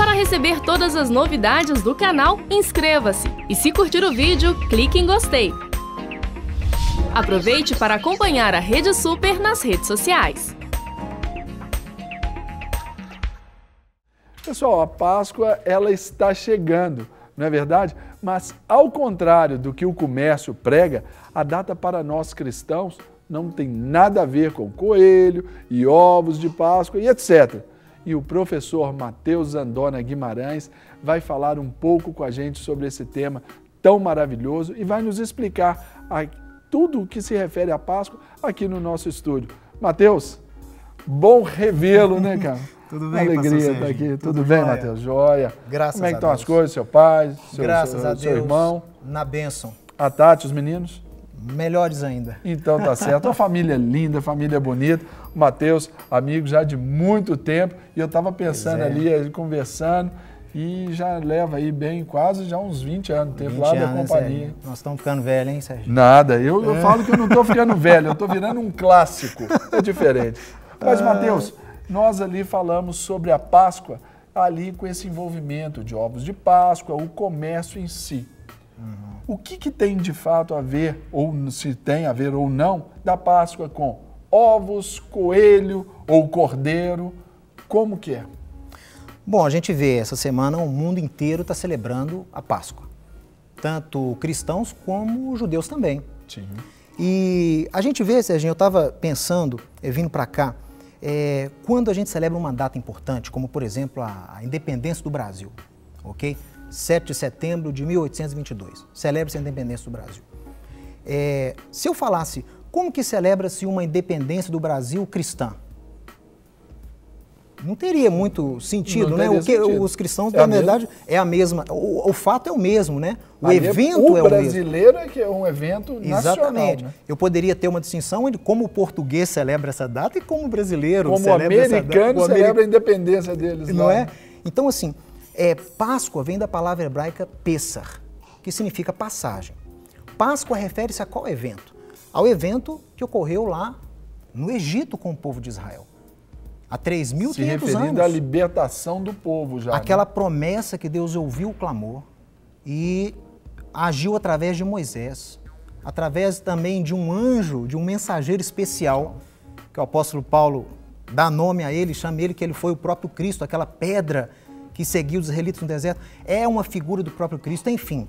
Para receber todas as novidades do canal, inscreva-se e se curtir o vídeo, clique em gostei. Aproveite para acompanhar a Rede Super nas redes sociais. Pessoal, a Páscoa ela está chegando, não é verdade? Mas ao contrário do que o comércio prega, a data para nós cristãos não tem nada a ver com coelho e ovos de Páscoa e etc. E o professor Matheus Zandona Guimarães vai falar um pouco com a gente sobre esse tema tão maravilhoso e vai nos explicar tudo o que se refere à Páscoa aqui no nosso estúdio. Matheus, bom revê-lo, né, cara? Tudo bem, alegria estar aqui. Tudo bem, Matheus? Joia. Graças a Deus. Como é que estão as coisas, seu pai, seu irmão? Na bênção. A Tati, os meninos? Melhores ainda. Então tá certo. Uma família linda, família bonita. O Matheus, amigo já de muito tempo. E eu estava pensando ali, conversando, e já leva aí bem quase já uns 20 anos, tempo lá da companhia. Né, nós estamos ficando velhos, hein, Sérgio? Nada. Eu falo que eu não estou ficando velho, eu estou virando um clássico. É diferente. Mas, Matheus, nós ali falamos sobre a Páscoa, ali com esse envolvimento de ovos de Páscoa, o comércio em si. O que tem de fato a ver, ou se tem a ver ou não, da Páscoa com ovos, coelho ou cordeiro? Como que é? Bom, a gente vê essa semana o mundo inteiro está celebrando a Páscoa. Tanto cristãos como judeus também. Sim. E a gente vê, Serginho, eu estava pensando, vindo para cá, quando a gente celebra uma data importante, como por exemplo a independência do Brasil, ok? 7 de setembro de 1822, celebra-se a independência do Brasil. Se eu falasse, como que celebra-se uma independência do Brasil cristã? Não teria muito sentido, né? Os cristãos, na verdade, é a mesma. O fato é o mesmo, né? O evento é o mesmo. O brasileiro é que é um evento nacional. Exatamente. Né? Eu poderia ter uma distinção de como o português celebra essa data e como o brasileiro celebra essa data. Como o americano celebra a independência deles. Não lá. É? Então, assim, Páscoa vem da palavra hebraica Pessar, que significa passagem. Páscoa refere-se a qual evento? Ao evento que ocorreu lá no Egito com o povo de Israel. Há 3.500 anos. Se referindo à libertação do povo já. Aquela promessa que Deus ouviu o clamor e agiu através de Moisés, através também de um anjo, de um mensageiro especial, que o apóstolo Paulo dá nome a ele, chama ele que ele foi o próprio Cristo, aquela pedra que seguiu os israelitas no deserto, é uma figura do próprio Cristo. Enfim,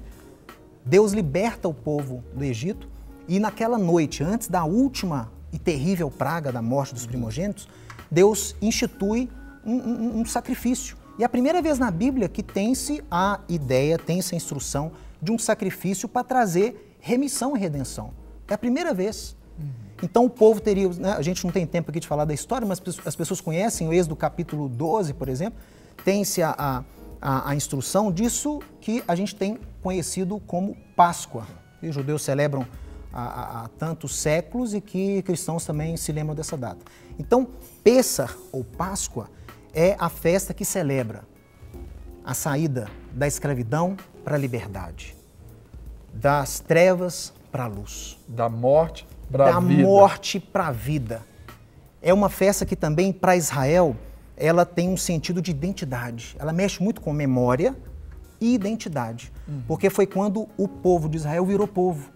Deus liberta o povo do Egito e naquela noite, antes da última e terrível praga da morte dos primogênitos, Deus institui um sacrifício. E é a primeira vez na Bíblia que tem-se a ideia, tem-se a instrução de um sacrifício para trazer remissão e redenção. É a primeira vez. Então o povo teria, né, a gente não tem tempo aqui de falar da história, mas as pessoas conhecem o Êxodo capítulo 12, por exemplo, tem-se a instrução disso que a gente tem conhecido como Páscoa. E os judeus celebram há tantos séculos e que cristãos também se lembram dessa data. Então, Pessar, ou Páscoa, é a festa que celebra a saída da escravidão para a liberdade, das trevas para a luz. Da morte para a vida. Da morte para a vida. É uma festa que também, para Israel, ela tem um sentido de identidade. Ela mexe muito com memória e identidade, porque foi quando o povo de Israel virou povo.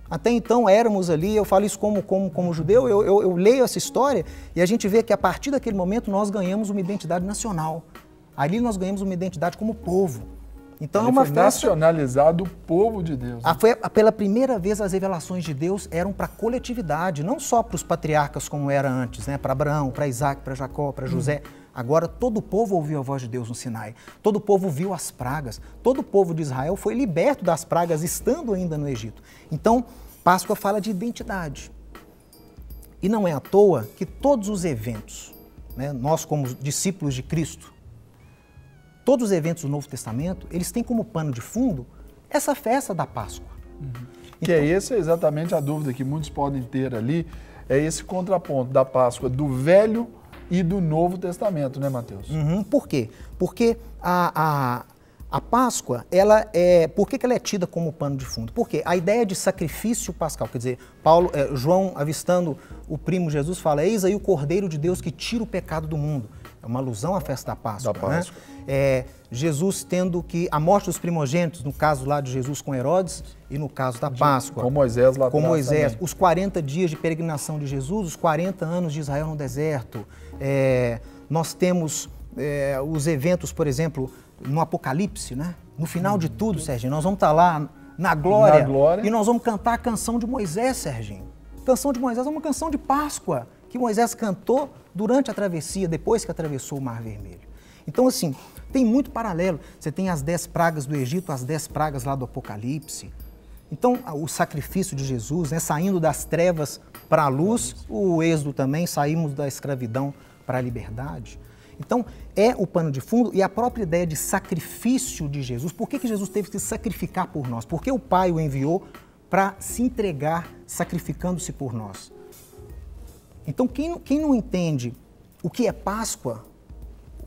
Até então éramos ali, eu falo isso como judeu, eu leio essa história e a gente vê que a partir daquele momento nós ganhamos uma identidade nacional. Ali nós ganhamos uma identidade como povo. Então é uma festa nacionalizado o povo de Deus. Né? Pela primeira vez as revelações de Deus eram para a coletividade, não só para os patriarcas como era antes, né? Para Abraão, para Isaac, para Jacó, para José. Agora todo o povo ouviu a voz de Deus no Sinai, todo o povo viu as pragas, todo o povo de Israel foi liberto das pragas estando ainda no Egito. Então, Páscoa fala de identidade. E não é à toa que todos os eventos, né, nós como discípulos de Cristo, todos os eventos do Novo Testamento, eles têm como pano de fundo essa festa da Páscoa. Que essa é exatamente a dúvida que muitos podem ter ali, é esse contraponto da Páscoa do Velho e do Novo Testamento, né, Matheus? Por quê? Porque a Páscoa, por que ela é tida como pano de fundo? Porque a ideia de sacrifício pascal, quer dizer, João avistando o primo Jesus fala, eis aí o Cordeiro de Deus que tira o pecado do mundo. É uma alusão à festa da Páscoa. Da Páscoa. Né? Jesus tendo que a morte dos primogênitos, no caso lá de Jesus com Herodes e no caso da Páscoa. Com Moisés lá atrás. Com Moisés. Também. Os 40 dias de peregrinação de Jesus, os 40 anos de Israel no deserto. Nós temos os eventos, por exemplo, no Apocalipse, né? No final de tudo, Serginho, nós vamos estar lá na glória, e nós vamos cantar a canção de Moisés, Serginho. A canção de Moisés é uma canção de Páscoa, que Moisés cantou durante a travessia, depois que atravessou o Mar Vermelho. Então, assim, tem muito paralelo. Você tem as 10 pragas do Egito, as 10 pragas lá do Apocalipse. Então, o sacrifício de Jesus, né, saindo das trevas para a luz, o êxodo também, saímos da escravidão para a liberdade. Então, é o pano de fundo e a própria ideia de sacrifício de Jesus. Por que Jesus teve que se sacrificar por nós? Porque o Pai o enviou para se entregar sacrificando-se por nós. Então, quem não entende o que é Páscoa,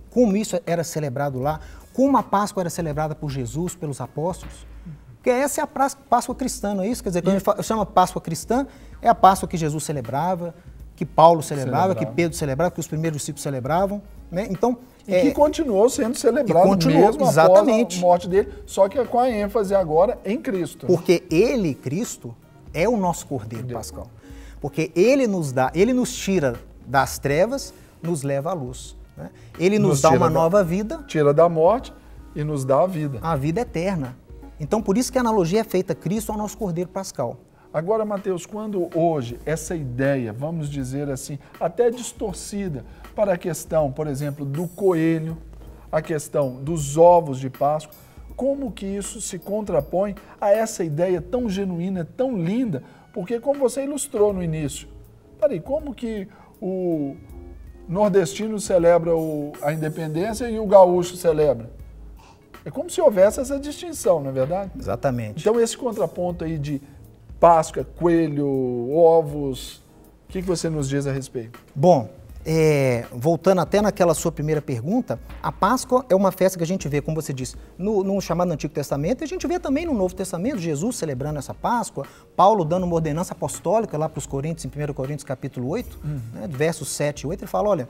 como isso era celebrado lá, como a Páscoa era celebrada por Jesus, pelos apóstolos, porque essa é a Páscoa cristã, não é isso? Quer dizer, quando a gente chama Páscoa cristã, é a Páscoa que Jesus celebrava, que Paulo celebrava, que Pedro celebrava, que os primeiros discípulos celebravam. Né? Então, que continuou sendo celebrado mesmo exatamente. Após a morte dele, só que com a ênfase agora em Cristo. Porque ele, Cristo, é o nosso Cordeiro Pascal. Porque ele nos tira das trevas, nos leva à luz. Né? Ele nos dá uma nova vida. Tira da morte e nos dá a vida. A vida eterna. Então, por isso que a analogia é feita, Cristo é o nosso Cordeiro Pascal. Agora, Mateus, quando hoje essa ideia, vamos dizer assim, até distorcida para a questão, por exemplo, do coelho, a questão dos ovos de Páscoa, como que isso se contrapõe a essa ideia tão genuína, tão linda? Porque, como você ilustrou no início, peraí, como que o nordestino celebra a independência e o gaúcho celebra? É como se houvesse essa distinção, não é verdade? Exatamente. Então, esse contraponto aí de Páscoa, coelho, ovos, o que você nos diz a respeito? Bom, voltando até naquela sua primeira pergunta, a Páscoa é uma festa que a gente vê, como você disse, no chamado Antigo Testamento, e a gente vê também no Novo Testamento, Jesus celebrando essa Páscoa, Paulo dando uma ordenança apostólica lá para os Coríntios, em 1 Coríntios capítulo 8, né, versos 7 e 8, ele fala, olha,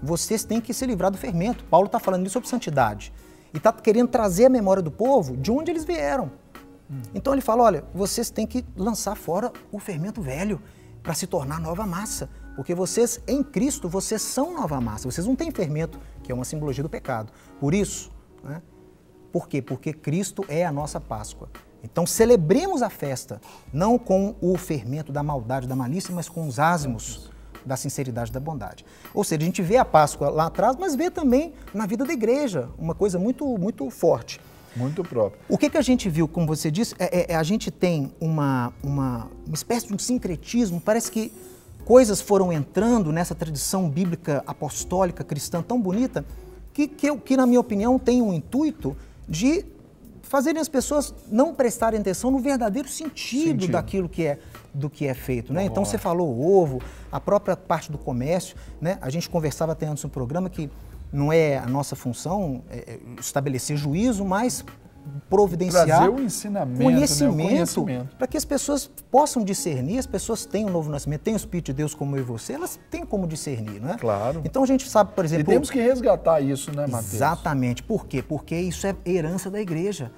vocês têm que se livrar do fermento. Paulo está falando isso sobre santidade. E está querendo trazer a memória do povo de onde eles vieram. Então ele fala, olha, vocês têm que lançar fora o fermento velho para se tornar nova massa. Porque vocês, em Cristo, vocês são nova massa. Vocês não têm fermento, que é uma simbologia do pecado. Por isso, né? Por quê? Porque Cristo é a nossa Páscoa. Então celebremos a festa, não com o fermento da maldade, da malícia, mas com os ázimos da sinceridade e da bondade. Ou seja, a gente vê a Páscoa lá atrás, mas vê também na vida da igreja, uma coisa muito, muito forte. Muito próprio. O que a gente viu, como você disse, a gente tem uma espécie de um sincretismo, parece que coisas foram entrando nessa tradição bíblica apostólica cristã tão bonita, que na minha opinião, tem um intuito de fazerem as pessoas não prestarem atenção no verdadeiro sentido daquilo do que é feito. Né? Então você falou o ovo, a própria parte do comércio, né? A gente conversava até antes no programa que não é a nossa função estabelecer juízo, mas providenciar trazer o ensinamento, conhecimento, para que as pessoas possam discernir, as pessoas têm o novo nascimento, têm o Espírito de Deus como eu e você, elas têm como discernir, não é? Claro. Então a gente sabe, por exemplo... E temos que resgatar isso, né, Mateus? Exatamente. Por quê? Porque isso é herança da igreja.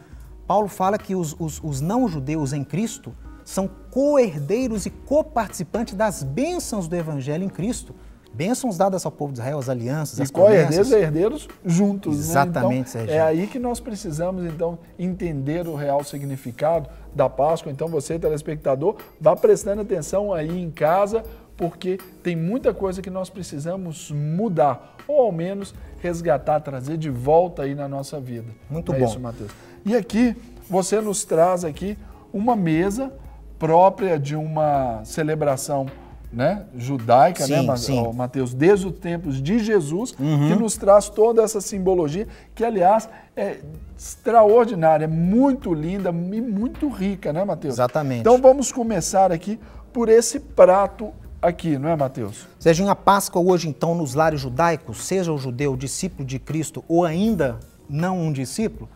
Paulo fala que os não-judeus em Cristo são co-herdeiros e coparticipantes das bênçãos do Evangelho em Cristo. Bênçãos dadas ao povo de Israel, as alianças, as promessas. E herdeiros juntos. Exatamente, né? Então, Sérgio. É aí que nós precisamos, então, entender o real significado da Páscoa. Então, você, telespectador, vá prestando atenção aí em casa, porque tem muita coisa que nós precisamos mudar, ou ao menos resgatar, trazer de volta aí na nossa vida. Muito bom. É isso, Mateus. E aqui, você nos traz aqui uma mesa própria de uma celebração, né, judaica, sim, né, sim. Mateus, desde os tempos de Jesus, que nos traz toda essa simbologia, que, aliás, é extraordinária, é muito linda e muito rica, né, Mateus? Exatamente. Então, vamos começar aqui por esse prato aqui, não é, Mateus? Serginho, a Páscoa hoje, então, nos lares judaicos, seja o judeu discípulo de Cristo ou ainda não um discípulo,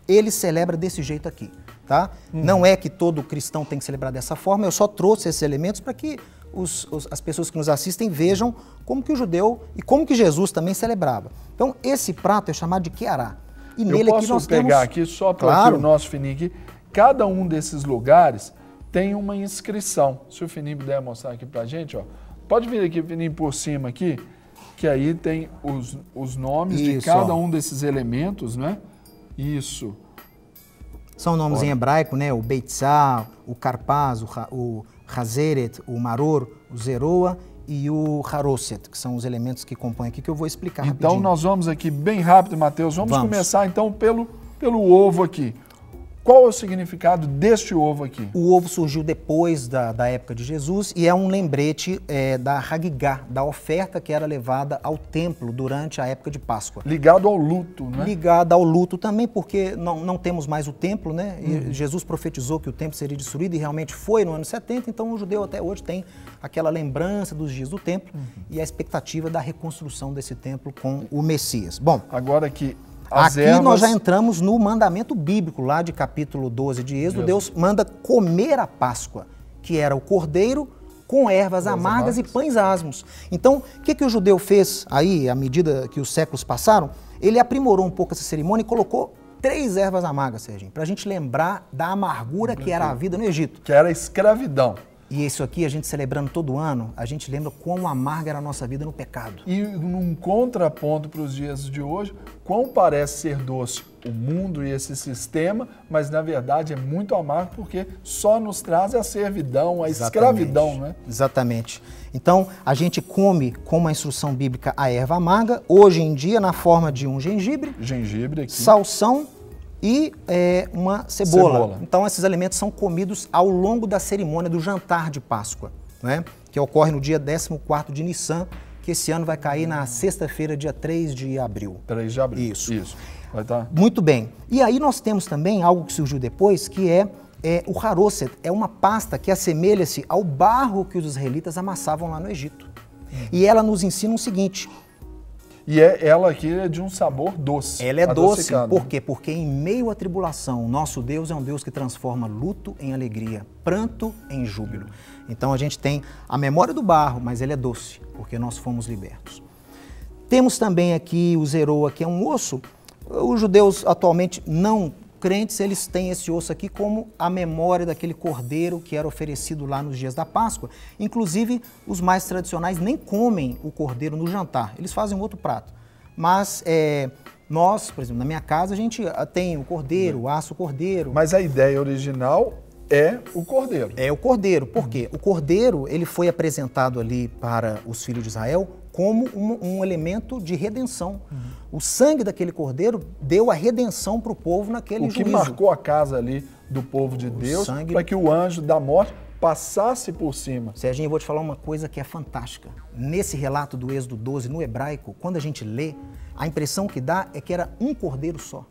ele celebra desse jeito aqui, tá? Não é que todo cristão tem que celebrar dessa forma, eu só trouxe esses elementos para que as pessoas que nos assistem vejam como que o judeu e como que Jesus também celebrava. Então, esse prato é chamado de Queará. E nele aqui nós pegar aqui, só para o nosso fininho aqui, cada um desses lugares tem uma inscrição. Se o Fininho puder mostrar aqui para a gente, ó. Pode vir aqui, Fininho, por cima aqui, que aí tem os nomes de cada um desses elementos, né? Isso. São nomes em hebraico, né? O Beitzá, o Karpaz, o Hazeret, o Maror, o Zeroa e o Haroset, que são os elementos que compõem aqui, que eu vou explicar rapidinho. Então nós vamos aqui bem rápido, Mateus. Vamos começar então pelo ovo aqui. Qual é o significado deste ovo aqui? O ovo surgiu depois da época de Jesus e é um lembrete da Hagigá, da oferta que era levada ao templo durante a época de Páscoa. Ligado ao luto, né? Ligado ao luto também, porque não temos mais o templo, né? E Jesus profetizou que o templo seria destruído e realmente foi no ano 70, então o judeu até hoje tem aquela lembrança dos dias do templo e a expectativa da reconstrução desse templo com o Messias. Bom, agora aqui... Aqui nós já entramos no mandamento bíblico, lá de capítulo 12 de Êxodo. Deus manda comer a Páscoa, que era o cordeiro com ervas amargas e pães asmos. Então, o que o judeu fez aí, à medida que os séculos passaram? Ele aprimorou um pouco essa cerimônia e colocou 3 ervas amargas, Serginho, para a gente lembrar da amargura que era a vida no Egito. Que era a escravidão. E isso aqui, a gente celebrando todo ano, a gente lembra quão amarga era a nossa vida no pecado. E num contraponto para os dias de hoje, quão parece ser doce o mundo e esse sistema, mas na verdade é muito amargo porque só nos traz a servidão, a escravidão, né? Exatamente. Então, a gente come, como a instrução bíblica, a erva amarga, hoje em dia na forma de um gengibre, aqui, salsão, e uma cebola. Então, esses alimentos são comidos ao longo da cerimônia do jantar de Páscoa, né? Que ocorre no dia 14º de Nissan, que esse ano vai cair na sexta-feira, dia 3 de abril. 3 de abril. Isso. Vai estar... Muito bem. E aí nós temos também algo que surgiu depois, que é o Haroset. É uma pasta que assemelha-se ao barro que os israelitas amassavam lá no Egito. E ela nos ensina o seguinte... E ela aqui é de um sabor doce. Ela é doce. Por quê? Porque em meio à tribulação, nosso Deus é um Deus que transforma luto em alegria, pranto em júbilo. Então a gente tem a memória do barro, mas ele é doce, porque nós fomos libertos. Temos também aqui o zeroa, que é um osso. Os judeus atualmente não crentes, eles têm esse osso aqui como a memória daquele cordeiro que era oferecido lá nos dias da Páscoa. Inclusive, os mais tradicionais nem comem o cordeiro no jantar, eles fazem um outro prato. Mas nós, por exemplo, na minha casa, a gente tem o cordeiro, assa o cordeiro. Mas a ideia original é o cordeiro. É o cordeiro. Por quê? O cordeiro, ele foi apresentado ali para os filhos de Israel como um elemento de redenção. O sangue daquele cordeiro deu a redenção para o povo naquele juízo. O que marcou a casa ali do povo de Deus para que o anjo da morte passasse por cima. Serginho, eu vou te falar uma coisa que é fantástica. Nesse relato do Êxodo 12, no hebraico, quando a gente lê, a impressão que dá é que era um cordeiro só.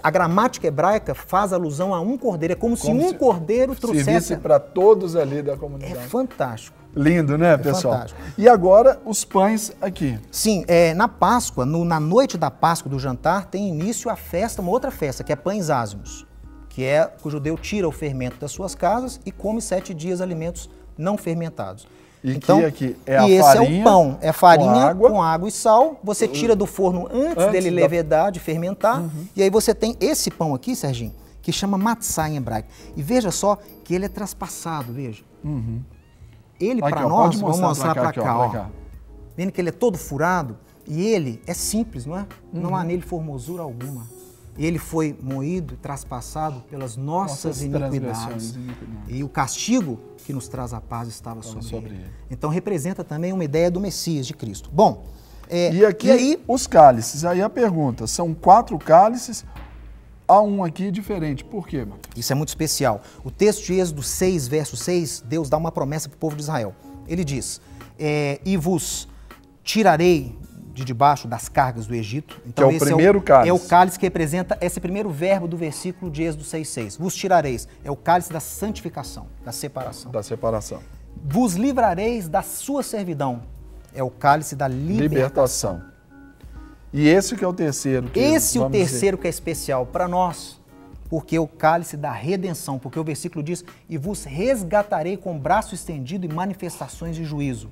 A gramática hebraica faz alusão a um cordeiro. É como se um cordeiro trouxesse... Servisse para todos ali da comunidade. É fantástico. Lindo, né, pessoal? Fantástico. E agora, os pães aqui. Sim, na Páscoa, na noite da Páscoa, do jantar, tem início a festa, uma outra festa, que é pães ázimos, que o judeu tira o fermento das suas casas e come 7 dias alimentos não fermentados. E então, aqui é a farinha. E esse é o pão, é farinha com água e sal. Você tira do forno antes dele levedar, de fermentar. E aí você tem esse pão aqui, Serginho, que chama matzá em hebraico. E veja só que ele é traspassado, veja. Ele para nós, vamos mostrar para cá, ó. Vendo que ele é todo furado e ele é simples, não é? Não há nele formosura alguma. Ele foi moído, traspassado pelas nossas iniquidades. E o castigo que nos traz a paz estava sobre ele. Então representa também uma ideia do Messias de Cristo. Bom, e aqui aí, os cálices. Aí a pergunta, são 4 cálices, há um aqui diferente. Por quê, Mateus? Isso é muito especial. O texto de Êxodo 6, verso 6, Deus dá uma promessa para o povo de Israel. Ele diz, e vos tirarei de debaixo das cargas do Egito. Então, que é o primeiro cálice. É o cálice que representa esse primeiro verbo do versículo de Êxodo 6,6. Vos tirareis. É o cálice da santificação, da separação. Da separação. Vos livrareis da sua servidão. É o cálice da libertação. E esse que é o terceiro. Esse é o terceiro que é especial para nós, porque o cálice da redenção, porque o versículo diz, e vos resgatarei com braço estendido e manifestações de juízo.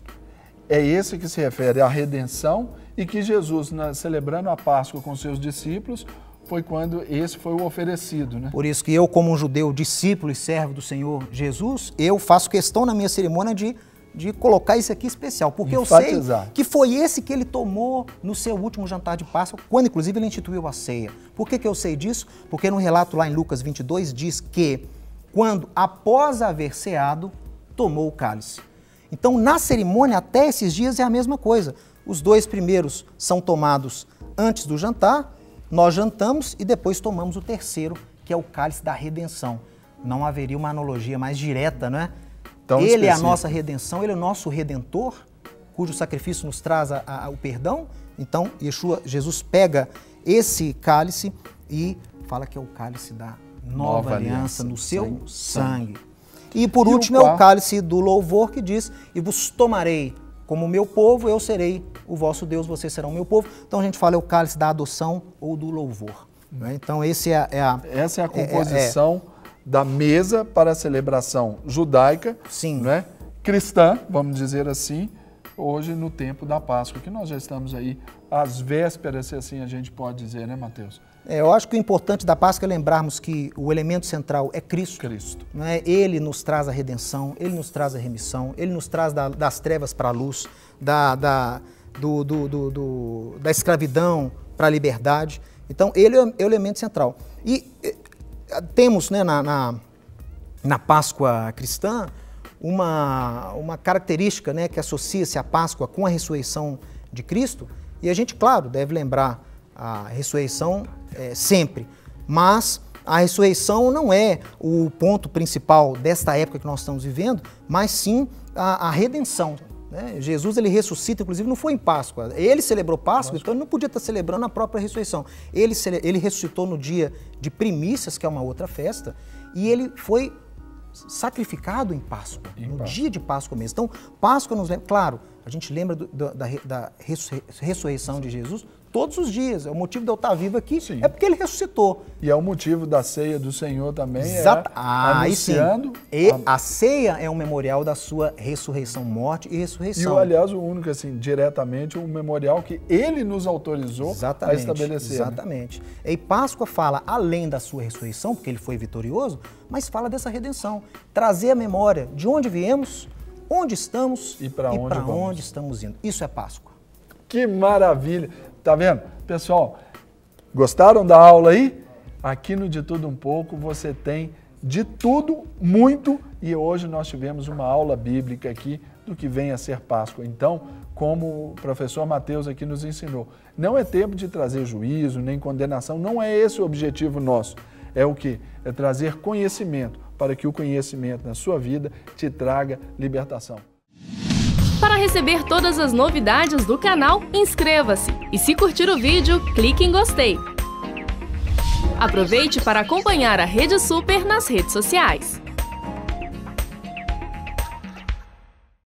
É esse que se refere à redenção e que Jesus, celebrando a Páscoa com seus discípulos, foi quando esse foi o oferecido, né? Por isso que eu, como um judeu, discípulo e servo do Senhor Jesus, eu faço questão na minha cerimônia de colocar isso aqui especial, porque enfatizar. Eu sei que foi esse que ele tomou no seu último jantar de Páscoa, quando inclusive ele instituiu a ceia. Por que eu sei disso? Porque no relato lá em Lucas 22 diz que quando, após haver ceado, tomou o cálice. Então, na cerimônia, até esses dias é a mesma coisa. Os 2 primeiros são tomados antes do jantar, nós jantamos e depois tomamos o terceiro, que é o cálice da redenção. Não haveria uma analogia mais direta, não é? Tão ele específico. é a nossa redenção, ele é o nosso redentor, cujo sacrifício nos traz o perdão. Então, Jesus pega esse cálice e fala que é o cálice da nova aliança no seu sangue. E por último é o cálice do louvor que diz, e vos tomarei como meu povo, eu serei o vosso Deus, vocês serão o meu povo. Então a gente fala é o cálice da adoção ou do louvor. Né? Então essa é a composição da mesa para a celebração judaica, sim, né? Cristã, vamos dizer assim, hoje no tempo da Páscoa, que nós já estamos aí às vésperas, se assim a gente pode dizer, né, Mateus? Eu acho que o importante da Páscoa é lembrarmos que o elemento central é Cristo. Né? Ele nos traz a redenção, ele nos traz a remissão, ele nos traz das trevas para a luz, da escravidão para a liberdade. Então, ele é o elemento central. E temos, né, na Páscoa cristã uma característica, né, que associa-se a Páscoa com a ressurreição de Cristo. E a gente, claro, deve lembrar a ressurreição sempre, mas a ressurreição não é o ponto principal desta época que nós estamos vivendo, mas sim a redenção. Né? Jesus, ele ressuscita, inclusive não foi em Páscoa, ele celebrou Páscoa, então ele não podia estar celebrando a própria ressurreição. Ele ressuscitou no dia de primícias, que é uma outra festa, e ele foi sacrificado em Páscoa, dia de Páscoa mesmo. Então, Páscoa nos lembra, claro, a gente lembra da ressurreição de Jesus todos os dias. É o motivo de eu estar vivo aqui, sim, é porque ele ressuscitou. E é o motivo da ceia do Senhor também, anunciando. A ceia é um memorial da sua ressurreição, morte e ressurreição. E, aliás, o único, assim, diretamente, um memorial que ele nos autorizou a estabelecer. Exatamente. Né? E Páscoa fala, além da sua ressurreição, porque ele foi vitorioso, mas fala dessa redenção. Trazer a memória de onde viemos, onde estamos e para onde estamos indo. Isso é Páscoa. Que maravilha! Tá vendo? Pessoal, gostaram da aula aí? Aqui no De Tudo Um Pouco você tem de tudo, muito, e hoje nós tivemos uma aula bíblica aqui do que vem a ser Páscoa. Então, como o professor Mateus aqui nos ensinou, não é tempo de trazer juízo nem condenação, não é esse o objetivo nosso. É o quê? É trazer conhecimento, para que o conhecimento na sua vida te traga libertação. Para receber todas as novidades do canal, inscreva-se e se curtir o vídeo, clique em gostei. Aproveite para acompanhar a Rede Super nas redes sociais.